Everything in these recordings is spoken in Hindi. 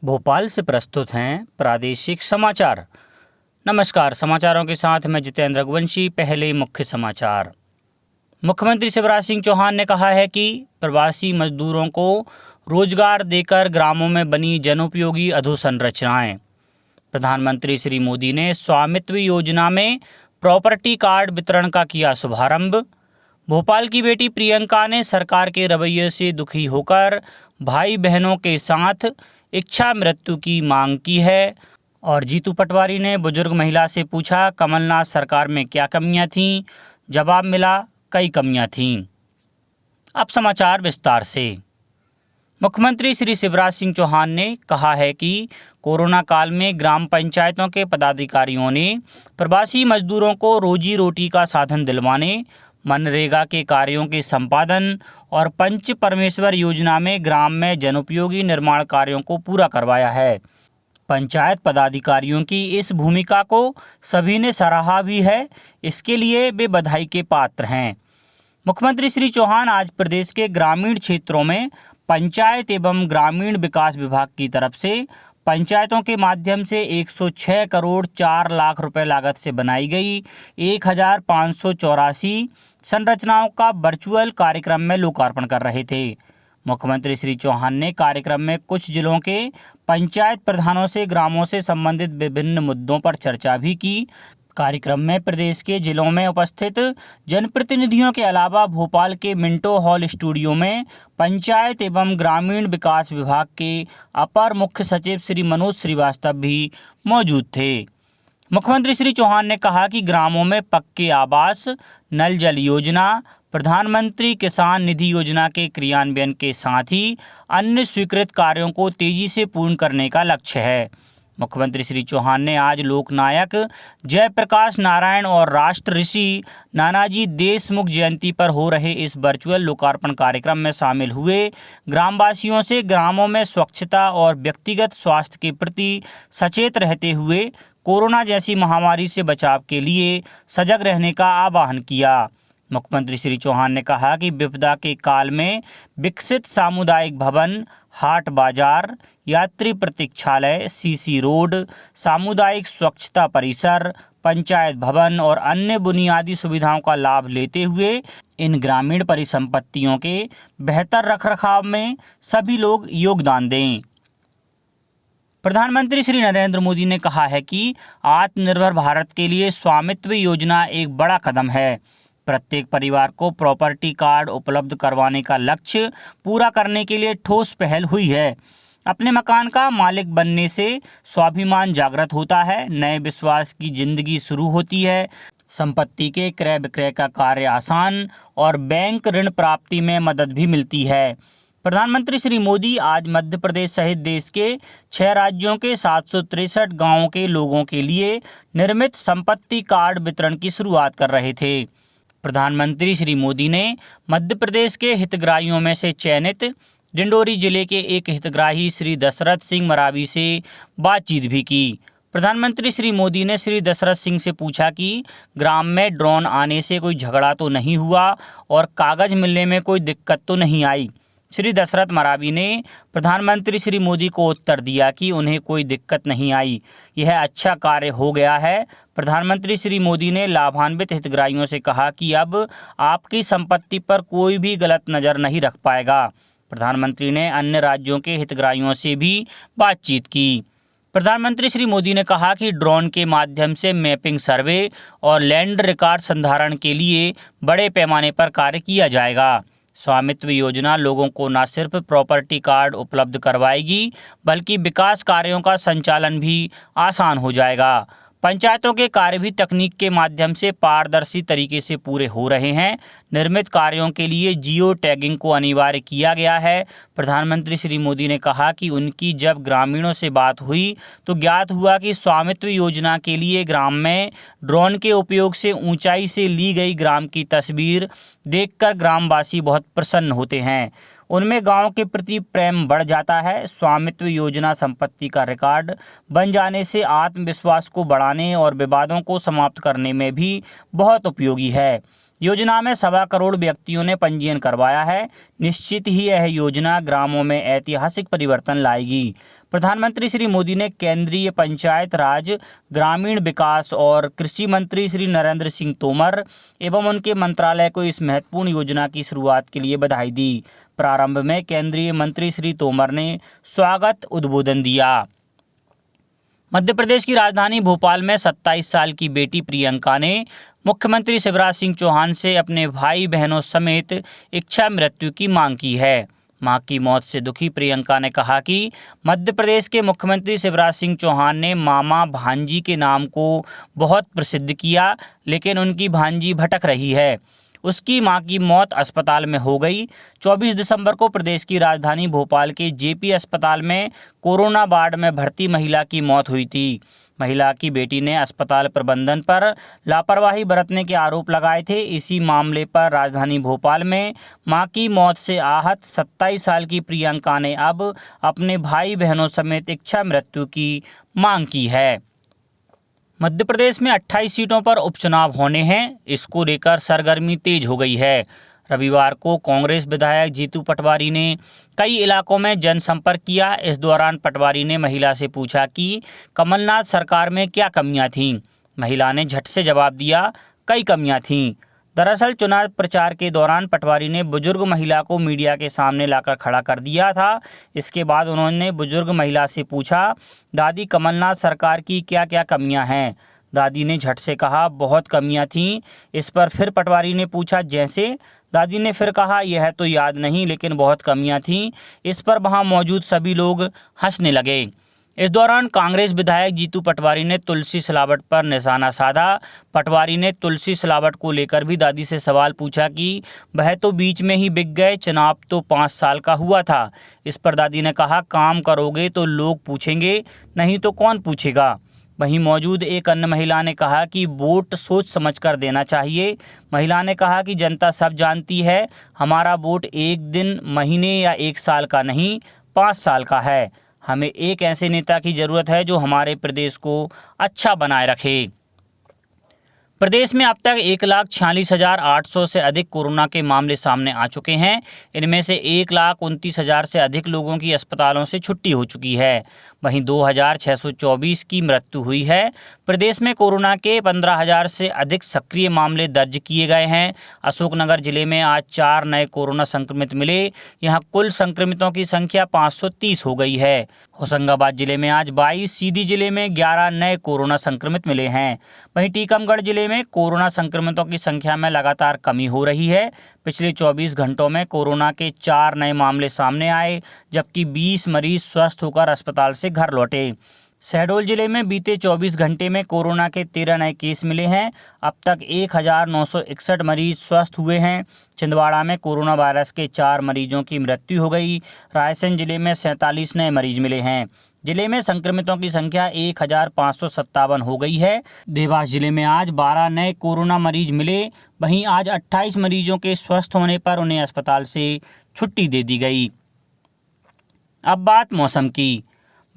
भोपाल से प्रस्तुत हैं प्रादेशिक समाचार। नमस्कार, समाचारों के साथ मैं जितेंद्र रघुवंशी। पहले मुख्य समाचार। मुख्यमंत्री शिवराज सिंह चौहान ने कहा है कि प्रवासी मजदूरों को रोजगार देकर ग्रामों में बनी जनोपयोगी अधोसंरचनाएं। प्रधानमंत्री श्री मोदी ने स्वामित्व योजना में प्रॉपर्टी कार्ड वितरण का किया शुभारंभ। भोपाल की बेटी प्रियंका ने सरकार के रवैये से दुखी होकर भाई बहनों के साथ इच्छा मृत्यु की मांग की है। और जीतू पटवारी ने बुजुर्ग महिला से पूछा, कमलनाथ सरकार में क्या कमियां थीं? जवाब मिला, कई कमियां थीं। अब समाचार विस्तार से। मुख्यमंत्री श्री शिवराज सिंह चौहान ने कहा है कि कोरोना काल में ग्राम पंचायतों के पदाधिकारियों ने प्रवासी मजदूरों को रोजी रोटी का साधन दिलवाने, मनरेगा के कार्यों के संपादन और पंच परमेश्वर योजना में ग्राम में जनोपयोगी निर्माण कार्यों को पूरा करवाया है। पंचायत पदाधिकारियों की इस भूमिका को सभी ने सराहा भी है। इसके लिए वे बधाई के पात्र हैं। मुख्यमंत्री श्री चौहान आज प्रदेश के ग्रामीण क्षेत्रों में पंचायत एवं ग्रामीण विकास विभाग की तरफ से पंचायतों के माध्यम से 106 करोड़ 4 लाख रुपए लागत से बनाई गई 1584 संरचनाओं का वर्चुअल कार्यक्रम में लोकार्पण कर रहे थे। मुख्यमंत्री श्री चौहान ने कार्यक्रम में कुछ जिलों के पंचायत प्रधानों से ग्रामों से संबंधित विभिन्न मुद्दों पर चर्चा भी की। कार्यक्रम में प्रदेश के जिलों में उपस्थित जनप्रतिनिधियों के अलावा भोपाल के मिंटो हॉल स्टूडियो में पंचायत एवं ग्रामीण विकास विभाग के अपर मुख्य सचिव श्री मनोज श्रीवास्तव भी मौजूद थे। मुख्यमंत्री श्री चौहान ने कहा कि ग्रामों में पक्के आवास, नल जल योजना, प्रधानमंत्री किसान निधि योजना के क्रियान्वयन के साथ ही अन्य स्वीकृत कार्यों को तेजी से पूर्ण करने का लक्ष्य है। मुख्यमंत्री श्री चौहान ने आज लोकनायक जयप्रकाश नारायण और राष्ट्र ऋषि नानाजी देशमुख जयंती पर हो रहे इस वर्चुअल लोकार्पण कार्यक्रम में शामिल हुए ग्रामवासियों से ग्रामों में स्वच्छता और व्यक्तिगत स्वास्थ्य के प्रति सचेत रहते हुए कोरोना जैसी महामारी से बचाव के लिए सजग रहने का आह्वान किया। मुख्यमंत्री श्री चौहान ने कहा कि विपदा के काल में विकसित सामुदायिक भवन, हाट बाजार, यात्री प्रतीक्षालय, सीसी रोड, सामुदायिक स्वच्छता परिसर, पंचायत भवन और अन्य बुनियादी सुविधाओं का लाभ लेते हुए इन ग्रामीण परिसंपत्तियों के बेहतर रखरखाव में सभी लोग योगदान दें। प्रधानमंत्री श्री नरेंद्र मोदी ने कहा है कि आत्मनिर्भर भारत के लिए स्वामित्व योजना एक बड़ा कदम है। प्रत्येक परिवार को प्रॉपर्टी कार्ड उपलब्ध करवाने का लक्ष्य पूरा करने के लिए ठोस पहल हुई है। अपने मकान का मालिक बनने से स्वाभिमान जागृत होता है, नए विश्वास की जिंदगी शुरू होती है, संपत्ति के क्रय विक्रय का कार्य आसान और बैंक ऋण प्राप्ति में मदद भी मिलती है। प्रधानमंत्री श्री मोदी आज मध्य प्रदेश सहित देश के 6 राज्यों के 763 गांवों के लोगों के लिए निर्मित संपत्ति कार्ड वितरण की शुरुआत कर रहे थे। प्रधानमंत्री श्री मोदी ने मध्य प्रदेश के हितग्राहियों में से चयनित डिंडोरी जिले के एक हितग्राही श्री दशरथ सिंह मरावी से बातचीत भी की। प्रधानमंत्री श्री मोदी ने श्री दशरथ सिंह से पूछा कि ग्राम में ड्रोन आने से कोई झगड़ा तो नहीं हुआ और कागज मिलने में कोई दिक्कत तो नहीं आई। श्री दशरथ मरावी ने प्रधानमंत्री श्री मोदी को उत्तर दिया कि उन्हें कोई दिक्कत नहीं आई, यह अच्छा कार्य हो गया है। प्रधानमंत्री श्री मोदी ने लाभान्वित हितग्राहियों से कहा कि अब आपकी संपत्ति पर कोई भी गलत नज़र नहीं रख पाएगा। प्रधानमंत्री ने अन्य राज्यों के हितग्राहियों से भी बातचीत की। प्रधानमंत्री श्री मोदी ने कहा कि ड्रोन के माध्यम से मैपिंग सर्वे और लैंड रिकॉर्ड संधारण के लिए बड़े पैमाने पर कार्य किया जाएगा। स्वामित्व योजना लोगों को न सिर्फ प्रॉपर्टी कार्ड उपलब्ध करवाएगी बल्कि विकास कार्यों का संचालन भी आसान हो जाएगा। पंचायतों के कार्य भी तकनीक के माध्यम से पारदर्शी तरीके से पूरे हो रहे हैं। निर्मित कार्यों के लिए जियो टैगिंग को अनिवार्य किया गया है। प्रधानमंत्री श्री मोदी ने कहा कि उनकी जब ग्रामीणों से बात हुई तो ज्ञात हुआ कि स्वामित्व योजना के लिए ग्राम में ड्रोन के उपयोग से ऊंचाई से ली गई ग्राम की तस्वीर देखकर ग्रामवासी बहुत प्रसन्न होते हैं। उनमें गांव के प्रति प्रेम बढ़ जाता है। स्वामित्व योजना संपत्ति का रिकॉर्ड बन जाने से आत्मविश्वास को बढ़ाने और विवादों को समाप्त करने में भी बहुत उपयोगी है। योजना में 1.25 करोड़ व्यक्तियों ने पंजीयन करवाया है। निश्चित ही यह योजना ग्रामों में ऐतिहासिक परिवर्तन लाएगी। प्रधानमंत्री श्री मोदी ने केंद्रीय पंचायत राज, ग्रामीण विकास और कृषि मंत्री श्री नरेंद्र सिंह तोमर एवं उनके मंत्रालय को इस महत्वपूर्ण योजना की शुरुआत के लिए बधाई दी। प्रारंभ में केंद्रीय मंत्री श्री तोमर ने स्वागत उद्बोधन दिया। मध्य प्रदेश की राजधानी भोपाल में 27 साल की बेटी प्रियंका ने मुख्यमंत्री शिवराज सिंह चौहान से अपने भाई बहनों समेत इच्छा मृत्यु की मांग की है। मां की मौत से दुखी प्रियंका ने कहा कि मध्य प्रदेश के मुख्यमंत्री शिवराज सिंह चौहान ने मामा भांजी के नाम को बहुत प्रसिद्ध किया, लेकिन उनकी भांजी भटक रही है। उसकी मां की मौत अस्पताल में हो गई। 24 दिसंबर को प्रदेश की राजधानी भोपाल के जेपी अस्पताल में कोरोना वार्ड में भर्ती महिला की मौत हुई थी। महिला की बेटी ने अस्पताल प्रबंधन पर लापरवाही बरतने के आरोप लगाए थे। इसी मामले पर राजधानी भोपाल में मां की मौत से आहत 27 साल की प्रियंका ने अब अपने भाई बहनों समेत इच्छा मृत्यु की मांग की है। मध्य प्रदेश में 28 सीटों पर उपचुनाव होने हैं। इसको लेकर सरगर्मी तेज हो गई है। रविवार को कांग्रेस विधायक जीतू पटवारी ने कई इलाकों में जनसंपर्क किया। इस दौरान पटवारी ने महिला से पूछा कि कमलनाथ सरकार में क्या कमियां थीं। महिला ने झट से जवाब दिया, कई कमियां थीं। दरअसल चुनाव प्रचार के दौरान पटवारी ने बुजुर्ग महिला को मीडिया के सामने लाकर खड़ा कर दिया था। इसके बाद उन्होंने बुजुर्ग महिला से पूछा, दादी कमलनाथ सरकार की क्या क्या कमियां हैं। दादी ने झट से कहा, बहुत कमियां थीं। इस पर फिर पटवारी ने पूछा, जैसे? दादी ने फिर कहा, यह तो याद नहीं, लेकिन बहुत कमियां थीं। इस पर वहां मौजूद सभी लोग हंसने लगे। इस दौरान कांग्रेस विधायक जीतू पटवारी ने तुलसी सिलावट पर निशाना साधा। पटवारी ने तुलसी सिलावट को लेकर भी दादी से सवाल पूछा कि वह तो बीच में ही बिक गए, चुनाव तो 5 साल का हुआ था। इस पर दादी ने कहा, काम करोगे तो लोग पूछेंगे, नहीं तो कौन पूछेगा। वहीं मौजूद एक अन्य महिला ने कहा कि वोट सोच समझकर देना चाहिए। महिला ने कहा कि जनता सब जानती है, हमारा वोट 1 दिन, महीने या 1 साल का नहीं, 5 साल का है। हमें एक ऐसे नेता की ज़रूरत है जो हमारे प्रदेश को अच्छा बनाए रखे। प्रदेश में अब तक 1,46,800 से अधिक कोरोना के मामले सामने आ चुके हैं। इनमें से 1,29,000 से अधिक लोगों की अस्पतालों से छुट्टी हो चुकी है। वहीं 2,624 की मृत्यु हुई है। प्रदेश में कोरोना के 15,000 से अधिक सक्रिय मामले दर्ज किए गए हैं। अशोकनगर जिले में आज 4 नए कोरोना संक्रमित मिले। यहां कुल संक्रमितों की संख्या 530 हो गई है। होशंगाबाद जिले में आज 22, सीधी जिले में 11 नए कोरोना संक्रमित मिले हैं। वहीं टीकमगढ़ जिले में कोरोना संक्रमितों की संख्या में लगातार कमी हो रही है। पिछले 24 घंटों में कोरोना के 4 नए मामले सामने आए, जबकि 20 मरीज स्वस्थ होकर अस्पताल से घर लौटे। शहडोल जिले में बीते 24 घंटे में कोरोना के 13 नए केस मिले हैं। अब तक 1,961 मरीज स्वस्थ हुए हैं। छिंदवाड़ा में कोरोना वायरस के 4 मरीजों की मृत्यु हो गई। रायसेन जिले में 47 नए मरीज मिले हैं। जिले में संक्रमितों की संख्या 1,557 हो गई है। देवास जिले में आज 12 नए कोरोना मरीज मिले। वहीं आज 28 मरीजों के स्वस्थ होने पर उन्हें अस्पताल से छुट्टी दे दी गई। अब बात मौसम की।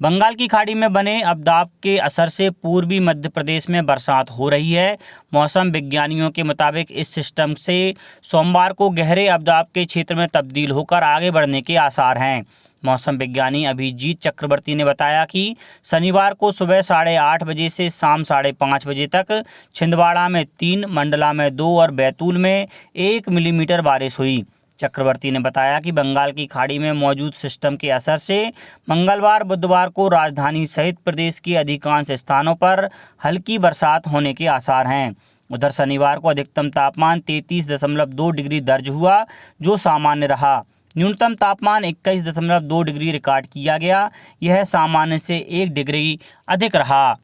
बंगाल की खाड़ी में बने अवदाब के असर से पूर्वी मध्य प्रदेश में बरसात हो रही है। मौसम विज्ञानियों के मुताबिक इस सिस्टम से सोमवार को गहरे अवदाब के क्षेत्र में तब्दील होकर आगे बढ़ने के आसार हैं। मौसम विज्ञानी अभिजीत चक्रवर्ती ने बताया कि शनिवार को सुबह 8:30 बजे से शाम 5:30 बजे तक छिंदवाड़ा में 3, मंडला में 2 और बैतूल में 1 मिलीमीटर बारिश हुई। चक्रवर्ती ने बताया कि बंगाल की खाड़ी में मौजूद सिस्टम के असर से मंगलवार बुधवार को राजधानी सहित प्रदेश के अधिकांश स्थानों पर हल्की बरसात होने के आसार हैं। उधर शनिवार को अधिकतम तापमान 33.2 डिग्री दर्ज हुआ, जो सामान्य रहा। न्यूनतम तापमान 21.2 डिग्री रिकॉर्ड किया गया। यह सामान्य से 1 डिग्री अधिक रहा।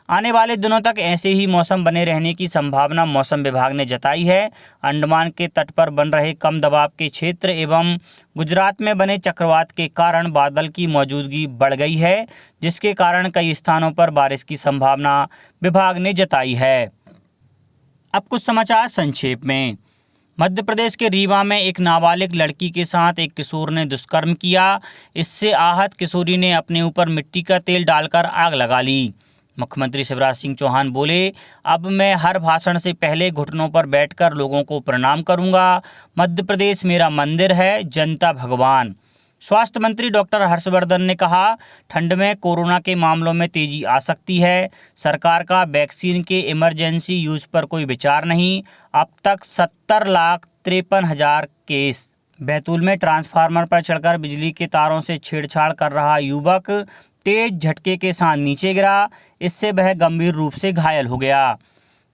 आने वाले दिनों तक ऐसे ही मौसम बने रहने की संभावना मौसम विभाग ने जताई है। अंडमान के तट पर बन रहे कम दबाव के क्षेत्र एवं गुजरात में बने चक्रवात के कारण बादल की मौजूदगी बढ़ गई है, जिसके कारण कई स्थानों पर बारिश की संभावना विभाग ने जताई है। अब कुछ समाचार संक्षेप में। मध्य प्रदेश के रीवा में एक नाबालिग लड़की के साथ एक किशोर ने दुष्कर्म किया। इससे आहत किशोरी ने अपने ऊपर मिट्टी का तेल डालकर आग लगा ली। मुख्यमंत्री शिवराज सिंह चौहान बोले, अब मैं हर भाषण से पहले घुटनों पर बैठकर लोगों को प्रणाम करूंगा। मध्य प्रदेश मेरा मंदिर है, जनता भगवान। स्वास्थ्य मंत्री डॉक्टर हर्षवर्धन ने कहा, ठंड में कोरोना के मामलों में तेजी आ सकती है। सरकार का वैक्सीन के इमरजेंसी यूज पर कोई विचार नहीं। अब तक 70,53,000 केस। बैतूल में ट्रांसफार्मर पर चढ़कर बिजली के तारों से छेड़छाड़ कर रहा युवक तेज झटके के साथ नीचे गिरा। इससे वह गंभीर रूप से घायल हो गया।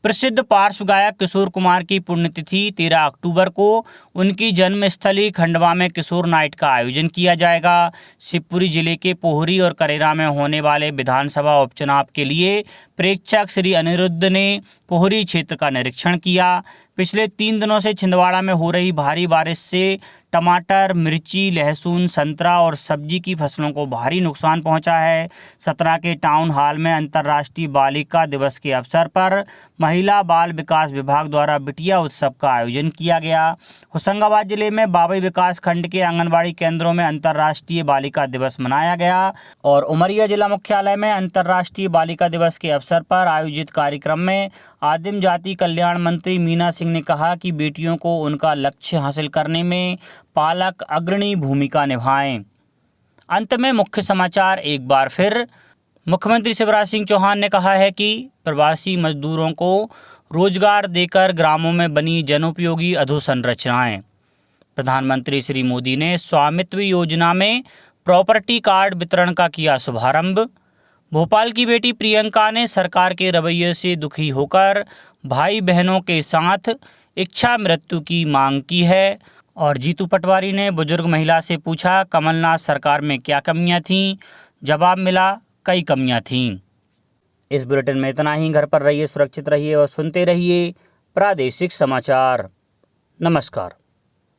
प्रसिद्ध पार्श्व गायक किशोर कुमार की पुण्यतिथि 13 अक्टूबर को उनकी जन्मस्थली खंडवा में किशोर नाइट का आयोजन किया जाएगा। शिवपुरी जिले के पोहरी और करेरा में होने वाले विधानसभा उपचुनाव के लिए प्रेक्षक श्री अनिरुद्ध ने पोहरी क्षेत्र का निरीक्षण किया। पिछले 3 दिनों से छिंदवाड़ा में हो रही भारी बारिश से टमाटर, मिर्ची, लहसुन, संतरा और सब्जी की फसलों को भारी नुकसान पहुंचा है। सतना के टाउन हॉल में अंतर्राष्ट्रीय बालिका दिवस के अवसर पर महिला बाल विकास विभाग द्वारा बिटिया उत्सव का आयोजन किया गया। होशंगाबाद जिले में बाबई विकास खंड के आंगनबाड़ी केंद्रों में अंतर्राष्ट्रीय बालिका दिवस मनाया गया और उमरिया जिला मुख्यालय में अंतर्राष्ट्रीय बालिका दिवस के अवसर पर आयोजित कार्यक्रम में आदिम जाति कल्याण मंत्री मीना सिंह ने कहा कि बेटियों को उनका लक्ष्य हासिल करने में पालक अग्रणी भूमिका निभाएं। अंत में मुख्य समाचार एक बार फिर। मुख्यमंत्री शिवराज सिंह चौहान ने कहा है कि प्रवासी मजदूरों को रोजगार देकर ग्रामों में बनी जनोपयोगी अधोसंरचनाएं। प्रधानमंत्री श्री मोदी ने स्वामित्व योजना में प्रॉपर्टी कार्ड वितरण का किया शुभारंभ। भोपाल की बेटी प्रियंका ने सरकार के रवैये से दुखी होकर भाई बहनों के साथ इच्छा मृत्यु की मांग की है। और जीतू पटवारी ने बुजुर्ग महिला से पूछा, कमलनाथ सरकार में क्या कमियां थीं? जवाब मिला, कई कमियां थीं। इस बुलेटिन में इतना ही। घर पर रहिए, सुरक्षित रहिए और सुनते रहिए प्रादेशिक समाचार। नमस्कार।